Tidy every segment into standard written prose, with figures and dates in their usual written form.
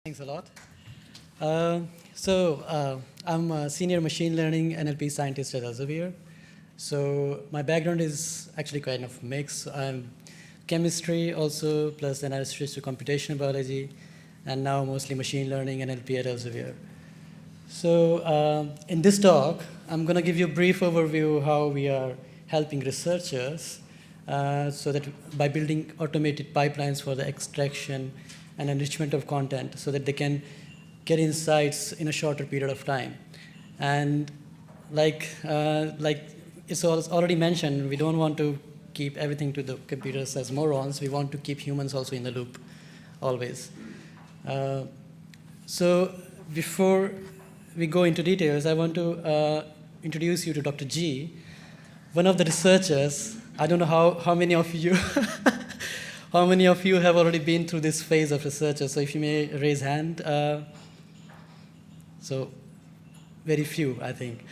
Thanks a lot. I'm a senior machine learning NLP scientist at Elsevier. So my background is actually kind of mixed. I'm chemistry also, plus then I switched to computational biology, and now mostly machine learning and NLP at Elsevier. So in this talk, I'm going to give you a brief overview of how we are helping researchers so that by building automated pipelines for the extraction and enrichment of content so that they can get insights in a shorter period of time. And like it's already mentioned, we don't want to keep everything to the computers as morons. We want to keep humans also in the loop, always. So before we go into details, I want to introduce you to Dr. G, one of the researchers. I don't know how many of you how many of you have already been through this phase of research? So if you may raise hand. So very few, I think.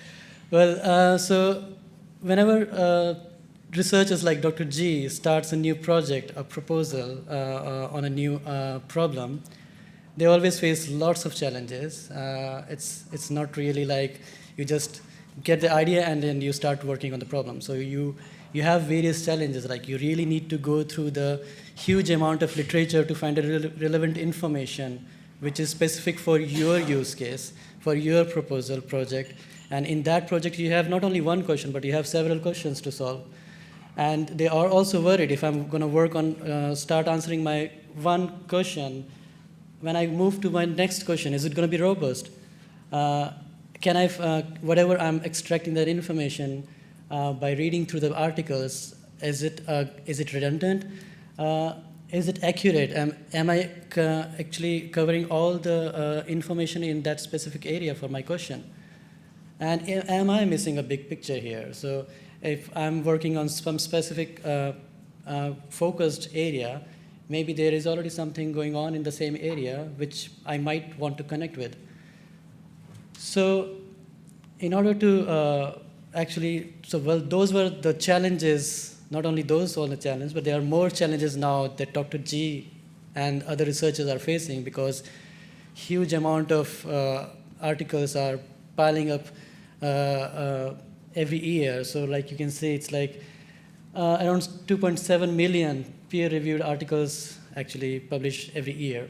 Well, so whenever researchers like Dr. G starts a new project, a proposal on a new problem, they always face lots of challenges. It's not really like you just get the idea and then you start working on the problem. So you have various challenges, like you really need to go through the huge amount of literature to find the relevant information which is specific for your use case, for your proposal project. And in that project, you have not only one question, but you have several questions to solve. And they are also worried if I'm going to work on, start answering my one question, when I move to my next question, is it going to be robust? Can I, whatever I'm extracting that information, by reading through the articles, is it redundant? Is it accurate? Am I actually covering all the information in that specific area for my question? And am I missing a big picture here? So if I'm working on some specific focused area, maybe there is already something going on in the same area which I might want to connect with. So in order to those were the challenges. Not only those were the challenges, but there are more challenges now that Dr. G and other researchers are facing because huge amount of articles are piling up every year. So like you can see, it's like around 2.7 million peer-reviewed articles actually published every year.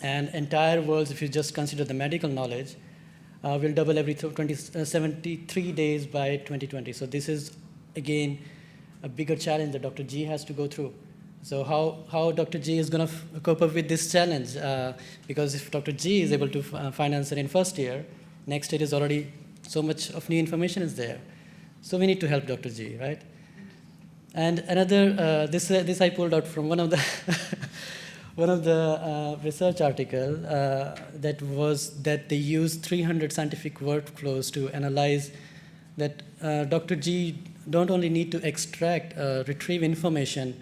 And entire world, if you just consider the medical knowledge, will double every 73 days by 2020. So this is, again, a bigger challenge that Dr. G has to go through. So how Dr. G is going to cope up with this challenge? Because if Dr. G is able to find answer in first year, next year is already so much of new information is there. So we need to help Dr. G, right? And another, this I pulled out from one of the one of the research article that they used 300 scientific workflows to analyze that Dr. G don't only need to extract, retrieve information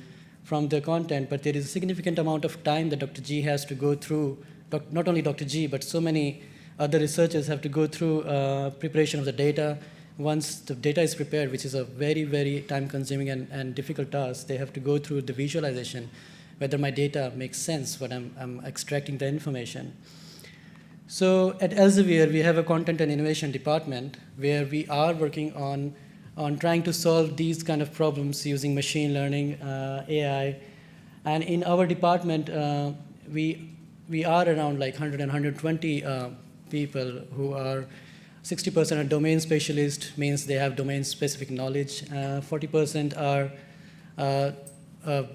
from the content, but there is a significant amount of time that Dr. G has to go through, not only Dr. G, but so many other researchers have to go through preparation of the data. Once the data is prepared, which is a very, very time-consuming and difficult task, they have to go through the visualization, whether my data makes sense when I'm extracting the information. So at Elsevier, we have a content and innovation department where we are working on trying to solve these kind of problems using machine learning, AI. And in our department, we are around like 100 and 120 people who are 60% are domain specialists, means they have domain-specific knowledge. 40% are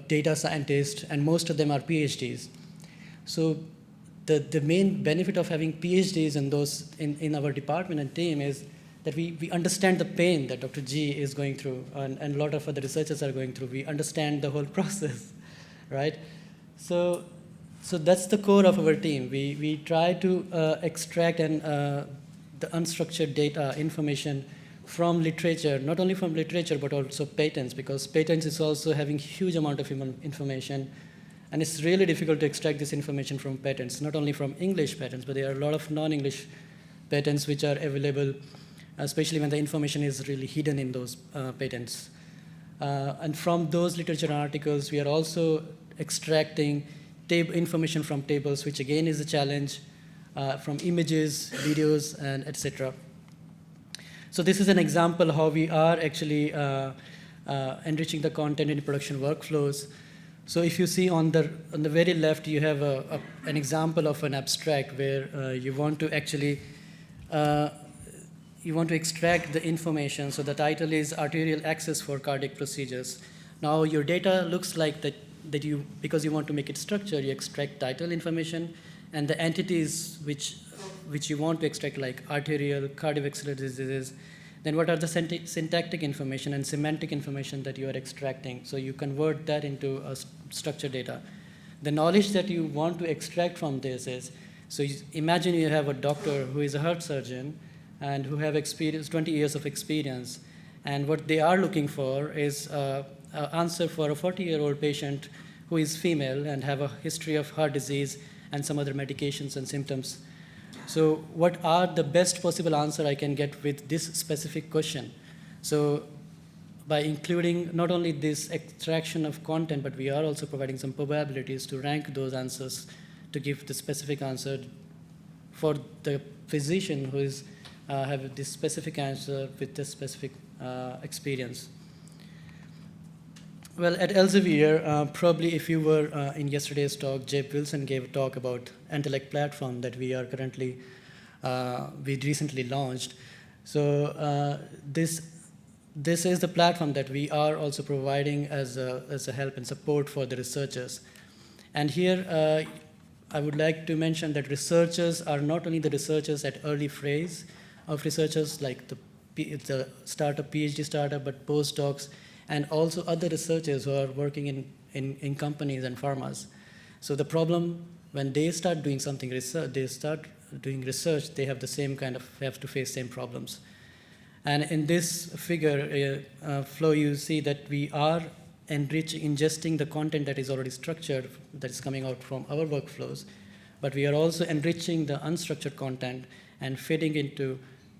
data scientists, and most of them are PhDs. So the main benefit of having PhDs in our department and team is that we understand the pain that Dr. G is going through, and a lot of other researchers are going through. We understand the whole process, right? So that's the core of our team. We try to extract the unstructured data information from literature, not only from literature, but also patents, because patents is also having huge amount of information. And it's really difficult to extract this information from patents, not only from English patents, but there are a lot of non-English patents which are available, especially when the information is really hidden in those patents. And from those literature articles, we are also extracting information from tables, which again is a challenge, from images, videos, and etc. So this is an example how we are actually enriching the content in production workflows. So if you see on the very left, you have an example of an abstract where you want to actually extract the information. So the title is arterial access for cardiac procedures. Now your data looks like that because you want to make it structured, you extract title information, and the entities which you want to extract, like arterial, cardiovascular diseases. Then what are the syntactic information and semantic information that you are extracting? So you convert that into a structured data. The knowledge that you want to extract from this is, so imagine you have a doctor who is a heart surgeon and who have 20 years of experience, and what they are looking for is an answer for a 40-year-old patient who is female and have a history of heart disease and some other medications and symptoms. So what are the best possible answer I can get with this specific question? So by including not only this extraction of content, but we are also providing some probabilities to rank those answers to give the specific answer for the physician who is have this specific answer with this specific experience. Well, at Elsevier, probably if you were in yesterday's talk, Jeb Wilson gave a talk about Intellect platform that we are currently, we recently launched. So this is the platform that we are also providing as a help and support for the researchers. And here, I would like to mention that researchers are not only the researchers at early phase of researchers, like the startup, PhD startup, but postdocs, and also other researchers who are working in companies and pharmas. So the problem, when they start doing something research, they have the same kind of, have to face same problems. And in this figure flow, you see that we are ingesting the content that is already structured, that is coming out from our workflows, but we are also enriching the unstructured content and feeding into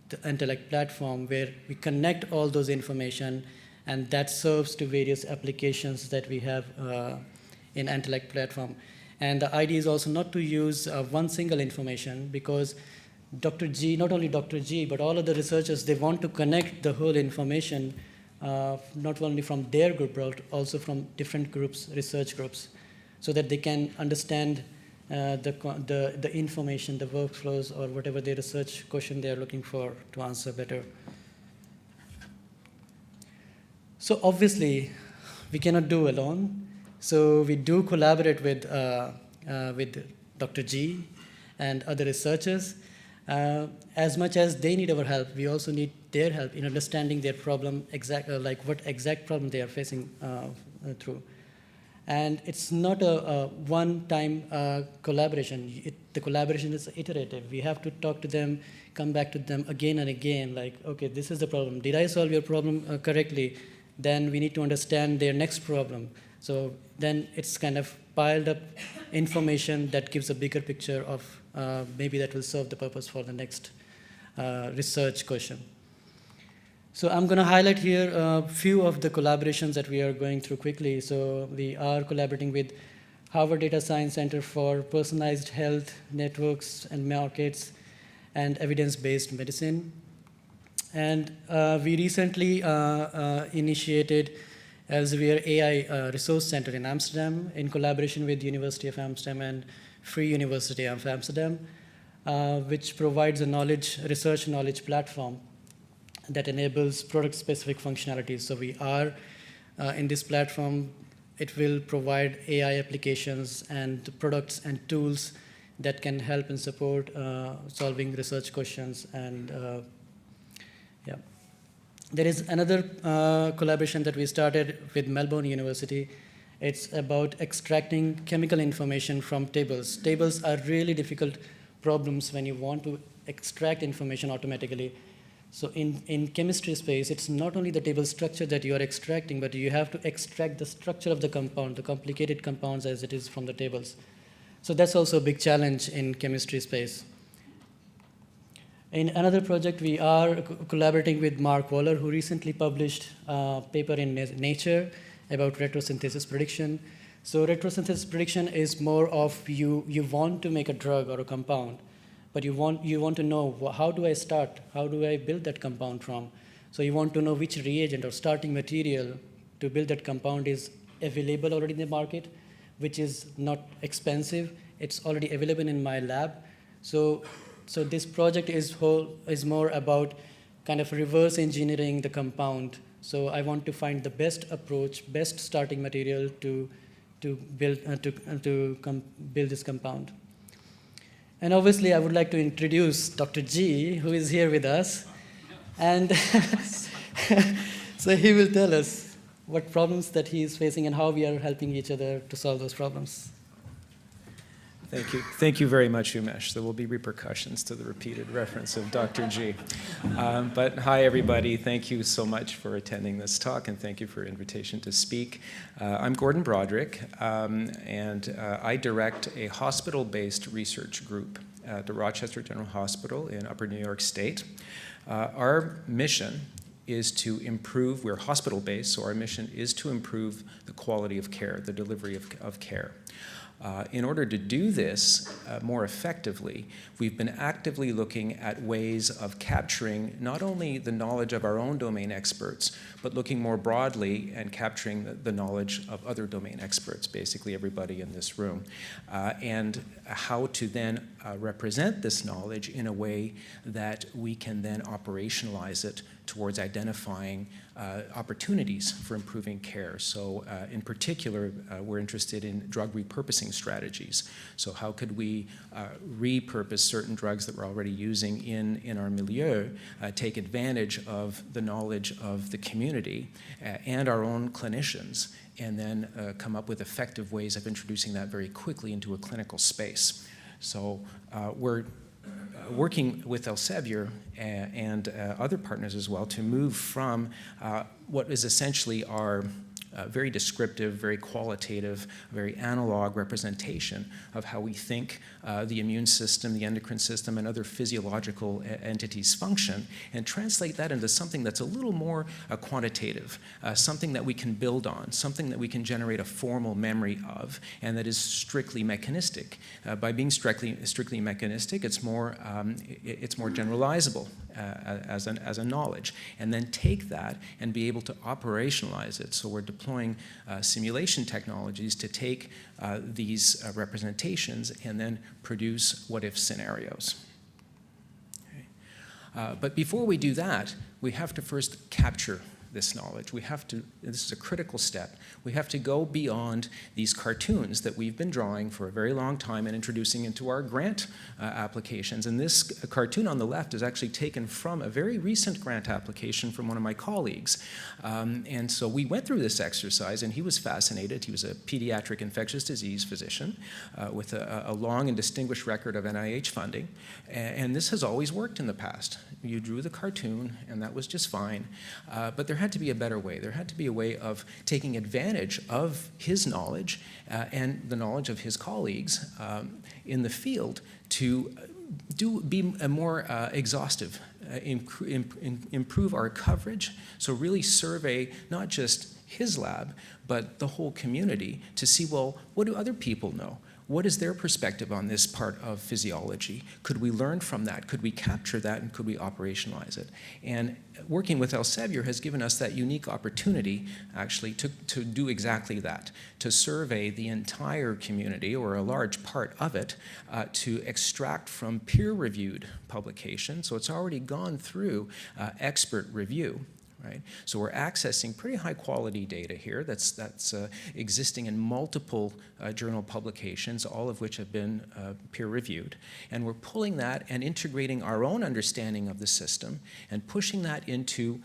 the Intellect platform, where we connect all those information, and that serves to various applications that we have in Intellect platform. And the idea is also not to use one single information, because Dr. G, not only Dr. G, but all of the researchers, they want to connect the whole information, not only from their group, but also from different groups, research groups, so that they can understand the information, the workflows, or whatever their research question they are looking for to answer better. So obviously, we cannot do alone. So we do collaborate with Dr. G and other researchers. As much as they need our help, we also need their help in understanding their problem, like what exact problem they are facing through. And it's not a one-time collaboration. The collaboration is iterative. We have to talk to them, come back to them again and again, like, okay, this is the problem. Did I solve your problem correctly? Then we need to understand their next problem. So then it's kind of piled up information that gives a bigger picture of maybe that will serve the purpose for the next research question. So I'm going to highlight here a few of the collaborations that we are going through quickly. So we are collaborating with Harvard Data Science Center for Personalized Health Networks and Markets and Evidence-Based Medicine. And we recently initiated Elsevier AI Resource Center in Amsterdam in collaboration with the University of Amsterdam and Free University of Amsterdam, which provides a research knowledge platform that enables product-specific functionalities. So we are, in this platform, it will provide AI applications and products and tools that can help and support solving research questions. And yeah. There is another collaboration that we started with Melbourne University. It's about extracting chemical information from tables. Tables are really difficult problems when you want to extract information automatically. So in chemistry space, it's not only the table structure that you are extracting, but you have to extract the structure of the compound, the complicated compounds as it is from the tables. So that's also a big challenge in chemistry space. In another project, we are collaborating with Mark Waller, who recently published a paper in Nature about retrosynthesis prediction. So retrosynthesis prediction is more of you want to make a drug or a compound, but you want to know, how do I start? How do I build that compound from? So you want to know which reagent or starting material to build that compound is available already in the market, which is not expensive. It's already available in my lab. So this project is more about kind of reverse engineering the compound. So I want to find the best approach, best starting material to build build this compound. And obviously, I would like to introduce Dr. G, who is here with us. And so he will tell us what problems that he is facing and how we are helping each other to solve those problems. Thank you. Thank you very much, Umesh. There will be repercussions to the repeated reference of Dr. G. But hi, everybody. Thank you so much for attending this talk, and thank you for your invitation to speak. I'm Gordon Broderick, and I direct a hospital-based research group at the Rochester General Hospital in Upper New York State. Our mission is to improve, we're hospital-based, so our mission is to improve the quality of care, the delivery of care. In order to do this more effectively, we've been actively looking at ways of capturing not only the knowledge of our own domain experts, but looking more broadly and capturing the knowledge of other domain experts, basically everybody in this room, and how to then represent this knowledge in a way that we can then operationalize it towards identifying opportunities for improving care. So in particular, we're interested in drug repurposing strategies. So how could we repurpose certain drugs that we're already using in our milieu, take advantage of the knowledge of the community and our own clinicians, and then come up with effective ways of introducing that very quickly into a clinical space. So we're working with Elsevier and other partners as well to move from what is essentially our very descriptive, very qualitative, very analog representation of how we think the immune system, the endocrine system, and other physiological entities function, and translate that into something that's a little more quantitative, something that we can build on, something that we can generate a formal memory of, and that is strictly mechanistic. By being strictly mechanistic, it's more generalizable as a knowledge, and then take that and be able to operationalize it. So we're deploying simulation technologies to take these representations and then produce what-if scenarios. Okay. But before we do that, we have to first capture this knowledge. This is a critical step. We have to go beyond these cartoons that we've been drawing for a very long time and introducing into our grant applications. And this cartoon on the left is actually taken from a very recent grant application from one of my colleagues. And so we went through this exercise, and he was fascinated. He was a pediatric infectious disease physician with a long and distinguished record of NIH funding. And this has always worked in the past. You drew the cartoon, and that was just fine. But there had to be a better way. There had to be a way of taking advantage of his knowledge and the knowledge of his colleagues in the field to be more exhaustive, improve our coverage, so really survey not just his lab, but the whole community to see, well, what do other people know? What is their perspective on this part of physiology? Could we learn from that? Could we capture that, and could we operationalize it? And working with Elsevier has given us that unique opportunity, actually, to do exactly that, to survey the entire community, or a large part of it, to extract from peer-reviewed publications. So it's already gone through expert review. Right? So we're accessing pretty high-quality data here that's existing in multiple journal publications, all of which have been peer-reviewed. And we're pulling that and integrating our own understanding of the system and pushing that into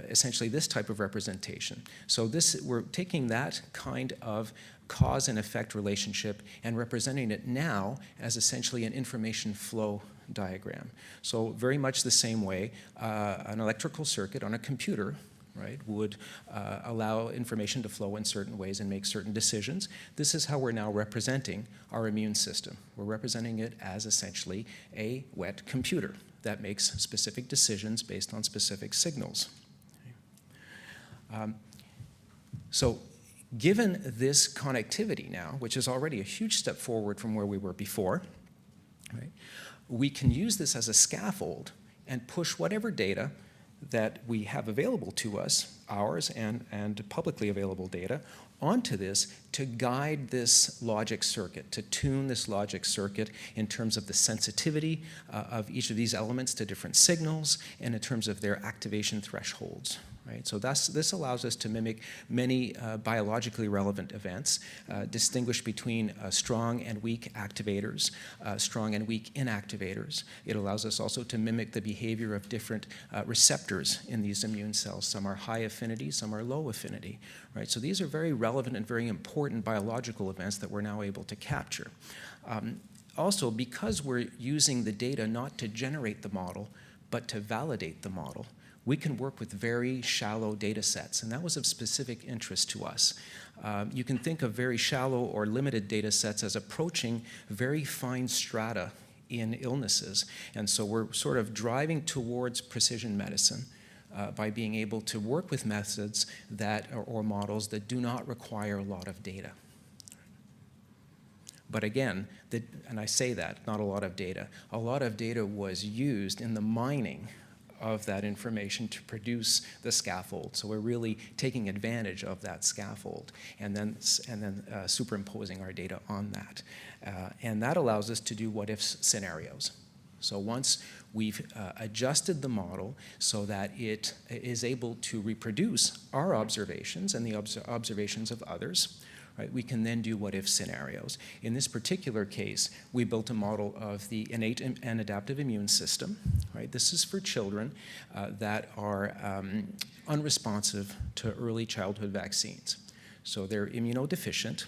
essentially this type of representation. So we're taking that kind of cause and effect relationship and representing it now as essentially an information flow diagram. So very much the same way an electrical circuit on a computer, right, would allow information to flow in certain ways and make certain decisions. This is how we're now representing our immune system. We're representing it as essentially a wet computer that makes specific decisions based on specific signals. So Given this connectivity now, which is already a huge step forward from where we were before, right, we can use this as a scaffold and push whatever data that we have available to us, ours and publicly available data, onto this to guide this logic circuit, to tune this logic circuit in terms of the sensitivity of each of these elements to different signals and in terms of their activation thresholds. Right? So this allows us to mimic many biologically relevant events, distinguish between strong and weak activators, strong and weak inactivators. It allows us also to mimic the behavior of different receptors in these immune cells. Some are high affinity, some are low affinity. Right? So these are very relevant and very important biological events that we're now able to capture. Also, because we're using the data not to generate the model, but to validate the model, we can work with very shallow data sets, and that was of specific interest to us. You can think of very shallow or limited data sets as approaching very fine strata in illnesses, and so we're sort of driving towards precision medicine by being able to work with methods that or models that do not require a lot of data. But again, and I say that, not a lot of data was used in the mining of that information to produce the scaffold. So we're really taking advantage of that scaffold and then superimposing our data on that. And that allows us to do what-if scenarios. So once we've adjusted the model so that it is able to reproduce our observations and the observations of others, right, we can then do what-if scenarios. In this particular case, we built a model of the innate and adaptive immune system. Right? This is for children that are unresponsive to early childhood vaccines. So they're immunodeficient.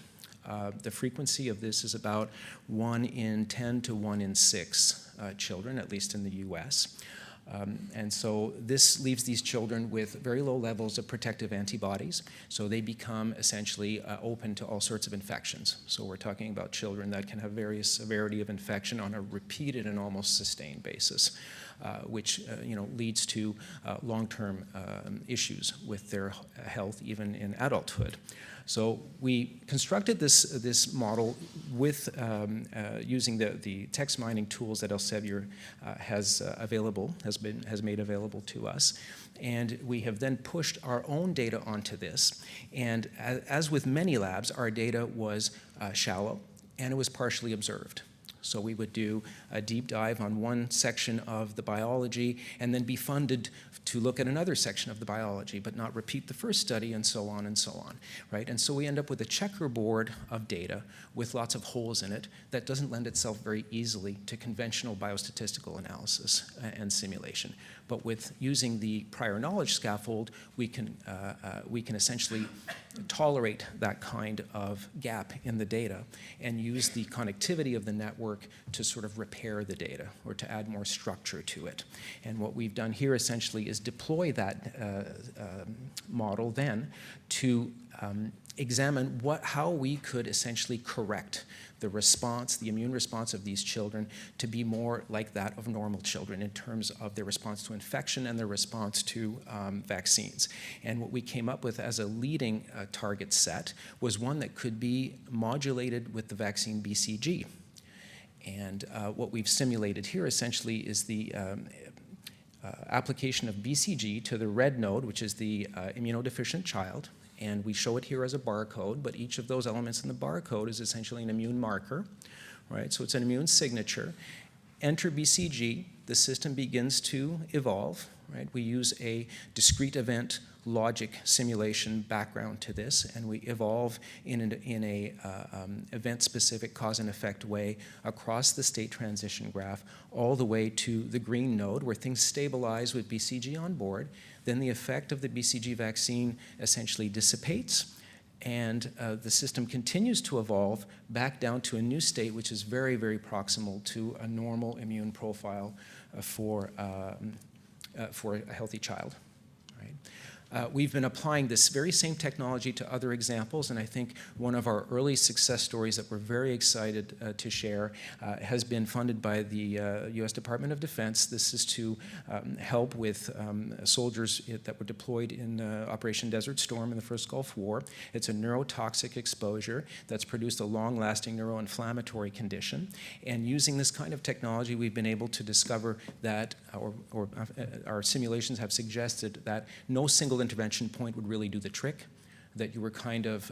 The frequency of this is about 1 in 10 to 1 in 6 children, at least in the US. And so this leaves these children with very low levels of protective antibodies, so they become essentially open to all sorts of infections. So we're talking about children that can have various severity of infection on a repeated and almost sustained basis, which leads to long-term issues with their health even in adulthood. So we constructed this model with using the text mining tools that Elsevier has made available to us, and we have then pushed our own data onto this. And as with many labs, our data was shallow and it was partially observed. So we would do a deep dive on one section of the biology and then be funded to look at another section of the biology, but not repeat the first study, and so on, right? And so we end up with a checkerboard of data with lots of holes in it that doesn't lend itself very easily to conventional biostatistical analysis and simulation. But with using the prior knowledge scaffold, we can essentially tolerate that kind of gap in the data and use the connectivity of the network to sort of repair the data or to add more structure to it. And what we've done here essentially is deploy that model then to examine how we could essentially correct the response, the immune response of these children to be more like that of normal children in terms of their response to infection and their response to vaccines. And what we came up with as a leading target set was one that could be modulated with the vaccine BCG. And what we've simulated here essentially is the application of BCG to the red node, which is the immunodeficient child. And we show it here as a barcode, but each of those elements in the barcode is essentially an immune marker, right? So it's an immune signature. Enter BCG, the system begins to evolve, right? We use a discrete event logic simulation background to this, and we evolve in a event-specific cause and effect way across the state transition graph all the way to the green node where things stabilize with BCG on board. Then the effect of the BCG vaccine essentially dissipates, and the system continues to evolve back down to a new state which is very, very proximal to a normal immune profile for a healthy child. Right? We've been applying this very same technology to other examples, and I think one of our early success stories that we're very excited to share has been funded by the U.S. Department of Defense. This is to help with soldiers that were deployed in Operation Desert Storm in the first Gulf War. It's a neurotoxic exposure that's produced a long-lasting neuroinflammatory condition, and using this kind of technology, we've been able to discover that, or our simulations have suggested that no single intervention point would really do the trick, that you were kind of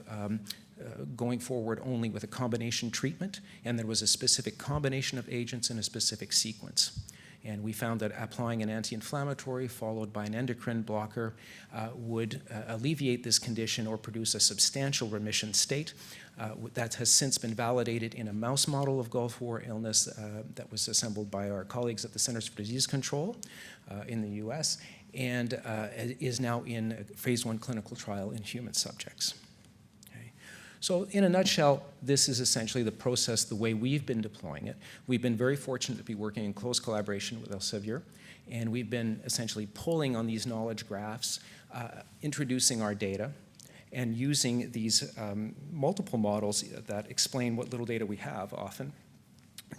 going forward only with a combination treatment, and there was a specific combination of agents in a specific sequence. And we found that applying an anti-inflammatory followed by an endocrine blocker would alleviate this condition or produce a substantial remission state. That has since been validated in a mouse model of Gulf War illness that was assembled by our colleagues at the Centers for Disease Control in the US, and is now in a phase 1 clinical trial in human subjects. Okay. So in a nutshell, this is essentially the process, the way we've been deploying it. We've been very fortunate to be working in close collaboration with Elsevier, and we've been essentially pulling on these knowledge graphs, introducing our data, and using these multiple models that explain what little data we have often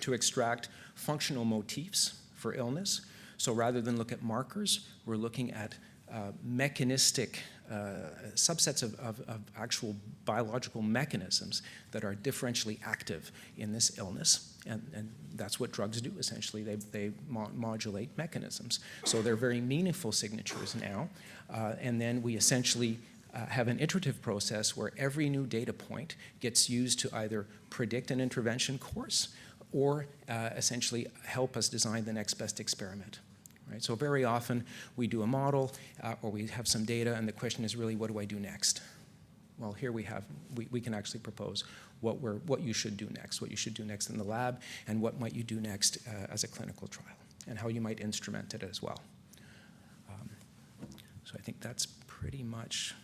to extract functional motifs for illness. So rather than look at markers, we're looking at mechanistic subsets of actual biological mechanisms that are differentially active in this illness. And that's what drugs do, essentially. They modulate mechanisms. So they're very meaningful signatures now. And then we essentially have an iterative process where every new data point gets used to either predict an intervention course or essentially help us design the next best experiment. Right? So very often we do a model or we have some data, and the question is really, what do I do next? Well, here we can actually propose what you should do next, what you should do next in the lab, and what might you do next as a clinical trial, and how you might instrument it as well. So I think that's pretty much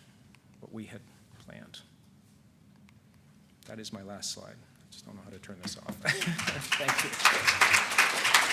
what we had planned. That is my last slide. I just don't know how to turn this off. Thank you.